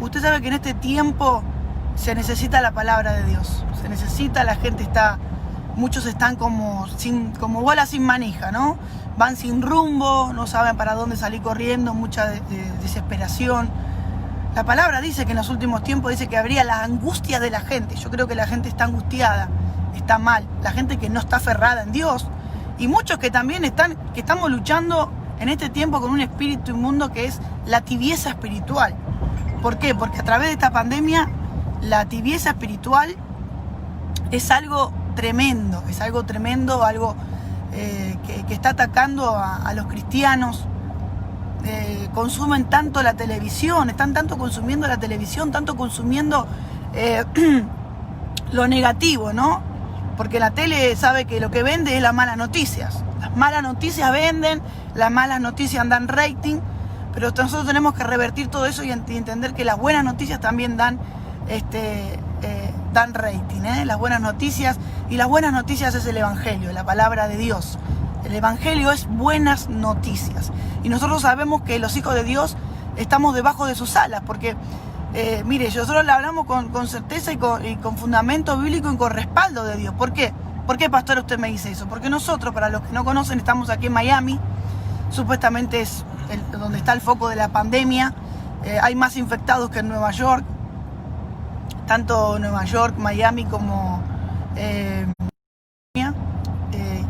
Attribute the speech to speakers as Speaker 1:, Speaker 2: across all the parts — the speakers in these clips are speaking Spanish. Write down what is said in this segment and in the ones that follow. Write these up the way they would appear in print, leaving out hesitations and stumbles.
Speaker 1: usted sabe que en este tiempo se necesita la palabra de Dios. Se necesita, la gente está, muchos están como bola sin manija, ¿no? Van sin rumbo, no saben para dónde salir corriendo, mucha desesperación. La palabra dice que en los últimos tiempos dice que habría la angustia de la gente. Yo creo que la gente está angustiada, está mal. La gente que no está aferrada en Dios. Y muchos que también estamos luchando en este tiempo con un espíritu inmundo que es la tibieza espiritual. ¿Por qué? Porque a través de esta pandemia la tibieza espiritual es algo tremendo, algo que está atacando a los cristianos. Consumen tanto la televisión, están tanto consumiendo la televisión, tanto consumiendo lo negativo, ¿no? Porque la tele sabe que lo que vende es las malas noticias. Las malas noticias venden, las malas noticias dan rating, pero nosotros tenemos que revertir todo eso y entender que las buenas noticias también dan rating, las buenas noticias, y las buenas noticias es el Evangelio, la palabra de Dios. El Evangelio es buenas noticias. Y nosotros sabemos que los hijos de Dios estamos debajo de sus alas, porque, mire, nosotros le hablamos con certeza y con fundamento bíblico y con respaldo de Dios. ¿Por qué? ¿Por qué, pastor, usted me dice eso? Porque nosotros, para los que no conocen, estamos aquí en Miami. Supuestamente es donde está el foco de la pandemia. Hay más infectados que en Nueva York. Tanto Nueva York, Miami como...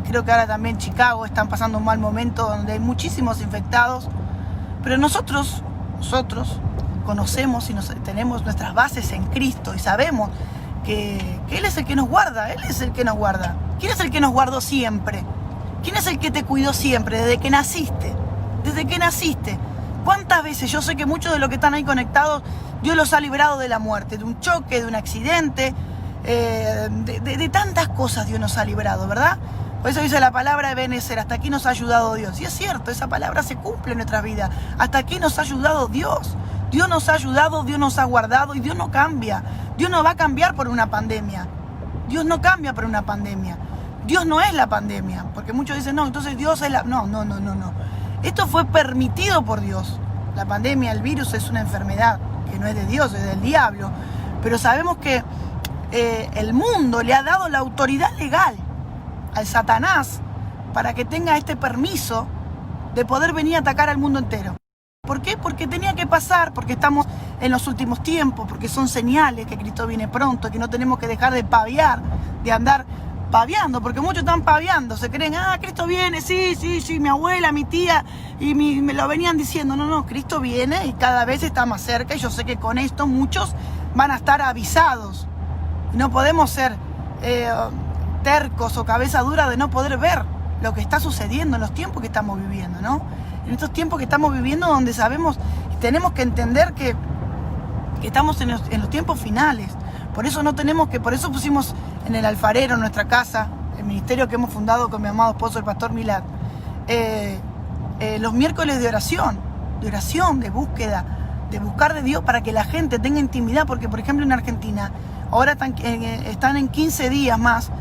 Speaker 1: creo que ahora también Chicago están pasando un mal momento donde hay muchísimos infectados, pero nosotros conocemos y tenemos nuestras bases en Cristo y sabemos que Él es el que nos guarda, Él es el que nos guarda. ¿Quién es el que nos guardó siempre? ¿Quién es el que te cuidó siempre, desde que naciste? Desde que naciste. ¿Cuántas veces? Yo sé que muchos de los que están ahí conectados, Dios los ha librado de la muerte, de un choque, de un accidente, de tantas cosas Dios nos ha librado, ¿verdad? Por eso dice la palabra de Ebenezer, hasta aquí nos ha ayudado Dios. Y es cierto, esa palabra se cumple en nuestras vidas. Hasta aquí nos ha ayudado Dios. Dios nos ha ayudado, Dios nos ha guardado y Dios no cambia. Dios no va a cambiar por una pandemia. Dios no cambia por una pandemia. Dios no es la pandemia. Porque muchos dicen, no, entonces Dios es la... No. Esto fue permitido por Dios. La pandemia, el virus es una enfermedad que no es de Dios, es del diablo. Pero sabemos que el mundo le ha dado la autoridad legal al Satanás para que tenga este permiso de poder venir a atacar al mundo entero. ¿Por qué? Porque tenía que pasar, porque estamos en los últimos tiempos, porque son señales que Cristo viene pronto, que no tenemos que dejar de paviar, de andar paviando, porque muchos están paviando, se creen, Cristo viene, sí, mi abuela, mi tía, y me lo venían diciendo. No, Cristo viene y cada vez está más cerca, y yo sé que con esto muchos van a estar avisados. No podemos ser tercos o cabeza dura de no poder ver lo que está sucediendo en los tiempos que estamos viviendo, ¿no? En estos tiempos que estamos viviendo, donde sabemos y tenemos que entender que estamos en los tiempos finales. Por eso pusimos en el alfarero, en nuestra casa, el ministerio que hemos fundado con mi amado esposo, el pastor Milad, los miércoles de oración, de búsqueda, de buscar de Dios para que la gente tenga intimidad, porque por ejemplo en Argentina ahora están en 15 días más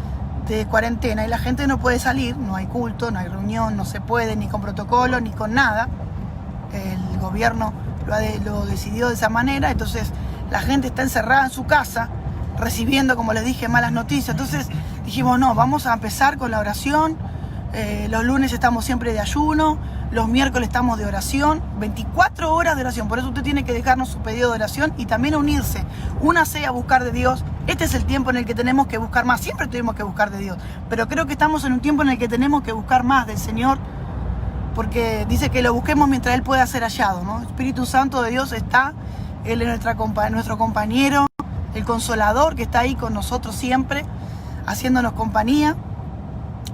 Speaker 1: de cuarentena y la gente no puede salir, no hay culto, no hay reunión, no se puede ni con protocolo ni con nada. El gobierno lo decidió de esa manera, entonces la gente está encerrada en su casa recibiendo, como les dije, malas noticias. Entonces dijimos, no, vamos a empezar con la oración. Los lunes estamos siempre de ayuno, los miércoles estamos de oración, 24 horas de oración. Por eso usted tiene que dejarnos su pedido de oración y también unirse, únase a buscar de Dios. Este es el tiempo en el que tenemos que buscar más. Siempre tuvimos que buscar de Dios, pero creo que estamos en un tiempo en el que tenemos que buscar más del Señor, porque dice que lo busquemos mientras Él pueda ser hallado, ¿no? El Espíritu Santo de Dios está, Él es nuestro compañero, el Consolador, que está ahí con nosotros siempre, haciéndonos compañía.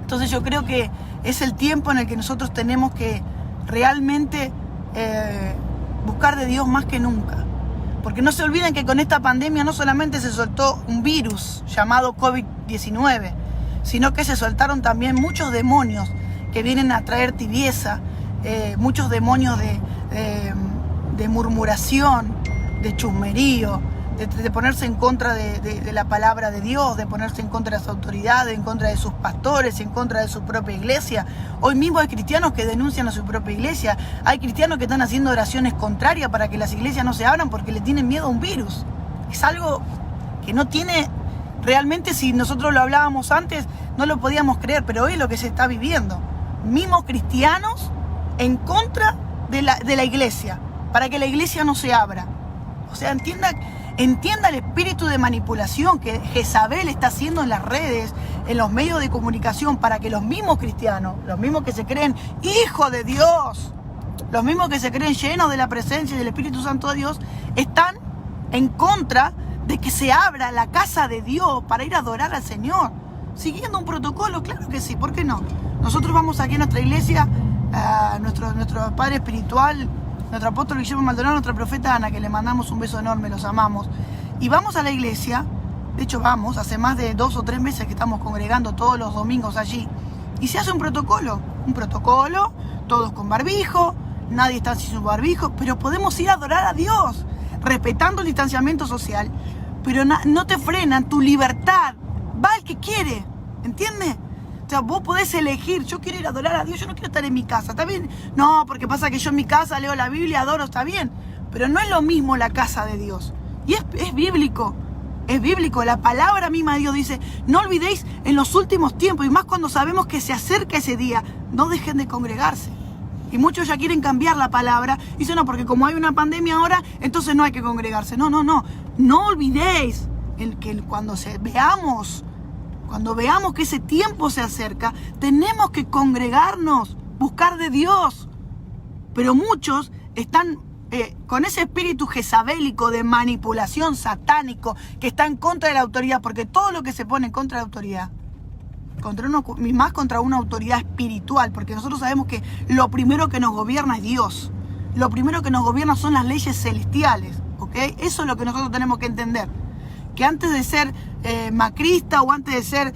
Speaker 1: Entonces yo creo que es el tiempo en el que nosotros tenemos que realmente buscar de Dios más que nunca. Porque no se olviden que con esta pandemia no solamente se soltó un virus llamado COVID-19, sino que se soltaron también muchos demonios que vienen a traer tibieza, muchos demonios de murmuración, de chusmerío, de ponerse en contra de la palabra de Dios, de ponerse en contra de las autoridades, en contra de sus pastores, en contra de su propia iglesia. Hoy mismo hay cristianos que denuncian a su propia iglesia, hay cristianos que están haciendo oraciones contrarias para que las iglesias no se abran porque le tienen miedo a un virus. Es algo que no tiene, realmente si nosotros lo hablábamos antes, no lo podíamos creer, pero hoy es lo que se está viviendo. Mismos cristianos en contra de la iglesia, para que la iglesia no se abra. O sea, entienda el espíritu de manipulación que Jezabel está haciendo en las redes, en los medios de comunicación, para que los mismos cristianos, los mismos que se creen hijos de Dios, los mismos que se creen llenos de la presencia y del Espíritu Santo de Dios, están en contra de que se abra la casa de Dios para ir a adorar al Señor. Siguiendo un protocolo, claro que sí, ¿por qué no? Nosotros vamos aquí a nuestra iglesia, a nuestro padre espiritual, nuestro apóstol Guillermo Maldonado, nuestra profeta Ana, que le mandamos un beso enorme, los amamos. Y vamos a la iglesia, de hecho vamos, hace más de 2 o 3 meses que estamos congregando todos los domingos allí. Y se hace un protocolo, todos con barbijo, nadie está sin su barbijo, pero podemos ir a adorar a Dios, respetando el distanciamiento social, pero no te frenan tu libertad, va el que quiere, ¿entiendes? O sea, vos podés elegir, yo quiero ir a adorar a Dios, yo no quiero estar en mi casa, ¿está bien? No, porque pasa que yo en mi casa leo la Biblia, adoro, está bien, pero no es lo mismo la casa de Dios. Y es bíblico, la palabra misma de Dios dice, no olvidéis en los últimos tiempos, y más cuando sabemos que se acerca ese día, no dejen de congregarse. Y muchos ya quieren cambiar la palabra, dicen, no, porque como hay una pandemia ahora, entonces no hay que congregarse. No olvidéis que cuando veamos que ese tiempo se acerca, tenemos que congregarnos, buscar de Dios. Pero muchos están con ese espíritu jezabélico de manipulación satánico que está en contra de la autoridad, porque todo lo que se pone en contra de la autoridad, más contra una autoridad espiritual, porque nosotros sabemos que lo primero que nos gobierna es Dios. Lo primero que nos gobierna son las leyes celestiales, ¿ok? Eso es lo que nosotros tenemos que entender. Que antes de ser macrista o antes de ser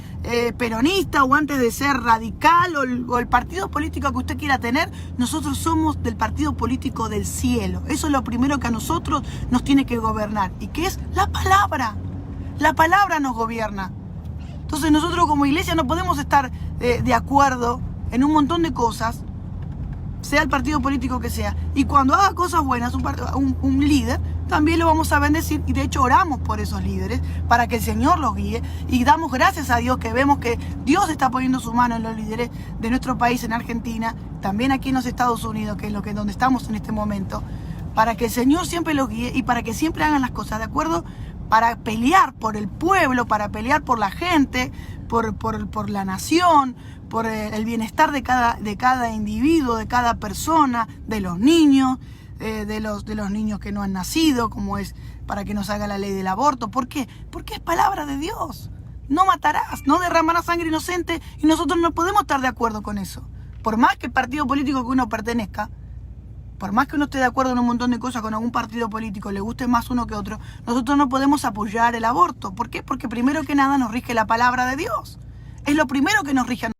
Speaker 1: peronista o antes de ser radical o el partido político que usted quiera tener, nosotros somos del partido político del cielo. Eso es lo primero que a nosotros nos tiene que gobernar. ¿Y qué es? La palabra. La palabra nos gobierna. Entonces nosotros como iglesia no podemos estar de acuerdo en un montón de cosas, sea el partido político que sea. Y cuando haga cosas buenas un líder, también lo vamos a bendecir, y de hecho oramos por esos líderes para que el Señor los guíe, y damos gracias a Dios que vemos que Dios está poniendo su mano en los líderes de nuestro país, en Argentina, también aquí en los Estados Unidos, que es donde estamos en este momento, para que el Señor siempre los guíe y para que siempre hagan las cosas de acuerdo, para pelear por el pueblo, para pelear por la gente, por la nación, por el bienestar de cada individuo, de cada persona, de los niños, de los niños que no han nacido, como es para que nos haga la ley del aborto. ¿Por qué? Porque es palabra de Dios. No matarás, no derramarás sangre inocente, y nosotros no podemos estar de acuerdo con eso. Por más que el partido político que uno pertenezca, por más que uno esté de acuerdo en un montón de cosas con algún partido político, le guste más uno que otro, nosotros no podemos apoyar el aborto. ¿Por qué? Porque primero que nada nos rige la palabra de Dios. Es lo primero que nos rige a nosotros.